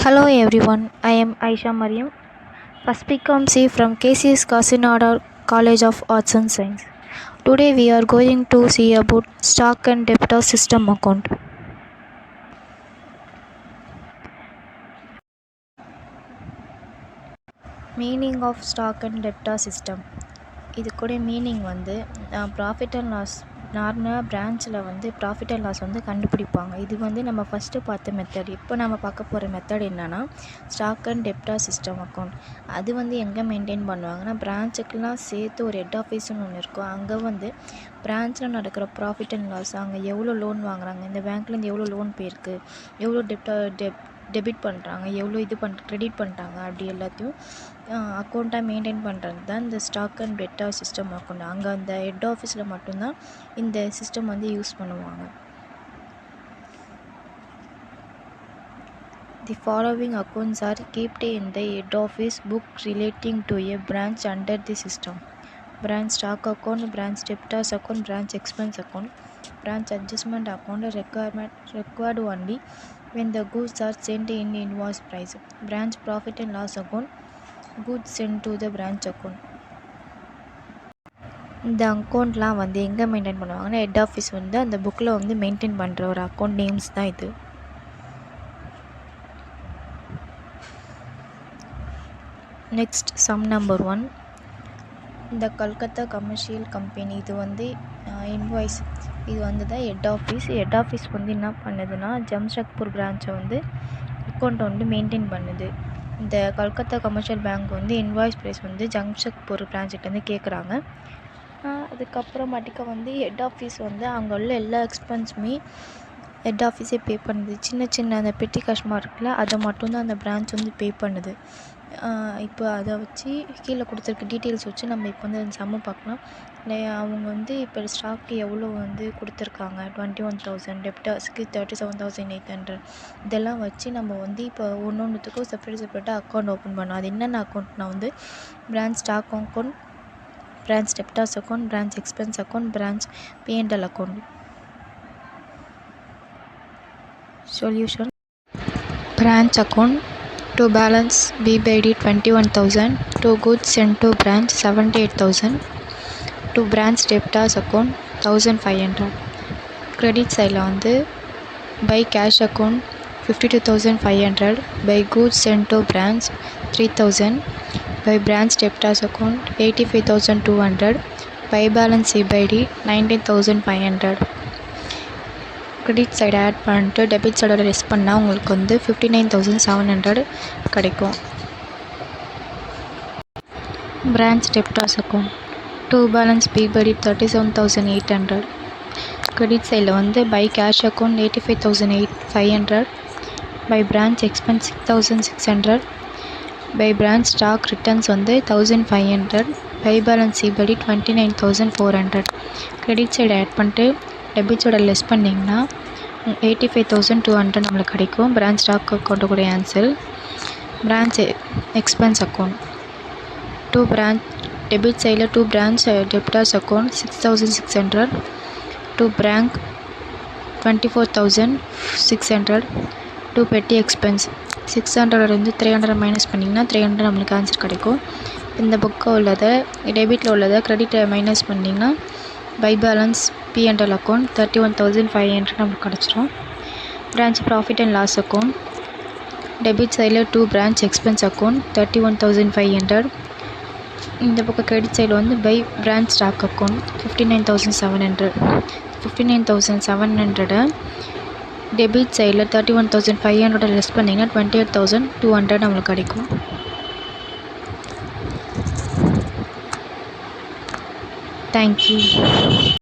Hello everyone, I am Aisha Mariam, first BCom C from KCS Kasinada College of Arts and Science. Today we are going to see about stock and debtor system account. Meaning of stock and debtor system. இதுக்கூட meaning வந்து profit and loss நார்மலாக பிரான்ச்சில் வந்து profit and loss வந்து கண்டுபிடிப்பாங்க. இது வந்து நம்ம ஃபஸ்ட்டு பார்த்த மெத்தட். இப்போ நம்ம பார்க்க போகிற மெத்தட் என்னென்னா stock and debtor system account. அது வந்து எங்கே மெயின்டைன் பண்ணுவாங்கன்னா பிரான்ச்சுக்கெலாம் சேர்த்து ஒரு ஹெட் ஆஃபீஸ்னு ஒன்று இருக்கும். அங்கே வந்து பிரான்ச்சில் நடக்கிற ப்ராஃபிட் அண்ட் லாஸ், அங்கே எவ்வளோ லோன் வாங்குறாங்க, இந்த பேங்க்லேருந்து எவ்வளோ லோன் போயிருக்கு, எவ்வளோ டெபிட் பண்ணுறாங்க, எவ்வளோ கிரெடிட் பண்ணுறாங்க, அப்படி எல்லாத்தையும் அக்கௌண்ட்டாக மெயின்டைன் பண்ணுறது தான் இந்த stock and debtor system account. அங்கே அந்த ஹெட் ஆஃபீஸில் மட்டும்தான் இந்த சிஸ்டம் வந்து யூஸ் பண்ணுவாங்க. The following accounts are kept in the head office book relating to a branch under the system: branch stock account, branch debtors account, branch expense account, branch adjustment account required only when the goods are sent in invoice price, branch profit and loss account, goods sent to the branch account. இந்த அக்கௌண்ட்லாம் வந்து எங்கே maintain பண்ணுவாங்கன்னா head office வந்து அந்த புக்கில் வந்து maintain பண்ணுற ஒரு அக்கௌண்ட் நேம்ஸ் தான் இது. Next sum number 1. இந்த கல்கத்தா கமர்ஷியல் கம்பெனி, இது வந்து இன்வாய்ஸ், இது வந்து தான் ஹெட் ஆஃபீஸ். ஹெட் ஆஃபீஸ் வந்து என்ன பண்ணுதுன்னா ஜம்ஷெட்பூர் பிரான்ச்சை வந்து அக்கௌண்ட்டை வந்து மெயின்டைன் பண்ணுது. இந்த கல்கத்தா கமர்ஷியல் பேங்க் வந்து இன்வாய்ஸ் ப்ரைஸ் வந்து ஜம்ஷெட்பூர் பிரான்ச்சுக்கிட்டேருந்து கேட்குறாங்க. அதுக்கப்புறமாட்டிக்க வந்து ஹெட் ஆஃபீஸ் வந்து அங்கே உள்ள எல்லா எக்ஸ்பென்ஸுமே ஹெட் ஆஃபீஸே பே பண்ணுது. சின்ன சின்ன அந்த பெட்டி கஷ்டமாக இருக்குல்ல, அதை மட்டும்தான் அந்த பிரான்ச் வந்து பே பண்ணுது. இப்போ அதை வச்சு கீழே கொடுத்துருக்க டீட்டெயில்ஸ் வச்சு நம்ம இப்போ வந்து அந்த சம்மு பார்க்கலாம். அவங்க வந்து இப்போ ஸ்டாக்கு எவ்வளோ வந்து கொடுத்துருக்காங்க, 21,000, டெப்டார்ஸ்க்கு 37,800. இதெல்லாம் வச்சு நம்ம வந்து இப்போ ஒன்றுத்துக்கும் செப்பரேட்டாக அக்கௌண்ட் ஓப்பன் பண்ணோம். அது என்னென்ன அக்கௌண்ட்னா வந்து branch stock account, branch debtors account, branch expense account, branch P&L account. Solution: branch account to balance B by D 21,000, to goods sent to branch 78,000, to branch debtors account 1,500. credit side வந்து by cash account 52,500, by goods sent to branch 3,000, by branch debtors account 85,200, by balance C by D 19,500. credit side add பண்ணிட்டு debit சைடோட less பண்ணால் உங்களுக்கு வந்து 59,700 கிடைக்கும். branch debtors account to balance B by D 37,800. credit side வந்து by cash account 85,500, by branch expense 6,600, by branch stock returns வந்து 1,500, by balance C by D 29,400. credit side add பண்ணிட்டு debit சைடை less பண்ணிங்கன்னா 85,200 நம்மளுக்கு கிடைக்கும். branch stock அக்கௌண்ட்டு கூட answer. branch expense account to branch debit சைடில் to branch debtors account 6,600, to branch 24,600, to petty expense 600 300 minus பண்ணிங்கன்னா 300 நம்மளுக்கு ஆன்சர் கிடைக்கும். இந்த புக்கில் உள்ளதை டெபிட்டில் உள்ளதை கிரெடிட்டை மைனஸ் பண்ணிங்கன்னா பை பேலன்ஸ் P&L அக்கௌண்ட் 31,500 நம்மளுக்கு கிடச்சிரும். Branch profit and loss account debit சைடில் to branch expense account 31,500. இந்த பக்கம் கிரெடிட் சைடில் வந்து by branch stock account 59,700. 59,700 debit சைடில் 31,500 லெஸ் பண்ணிங்கன்னா 28,200 நம்மளுக்கு கிடைக்கும். தேங்க்யூ.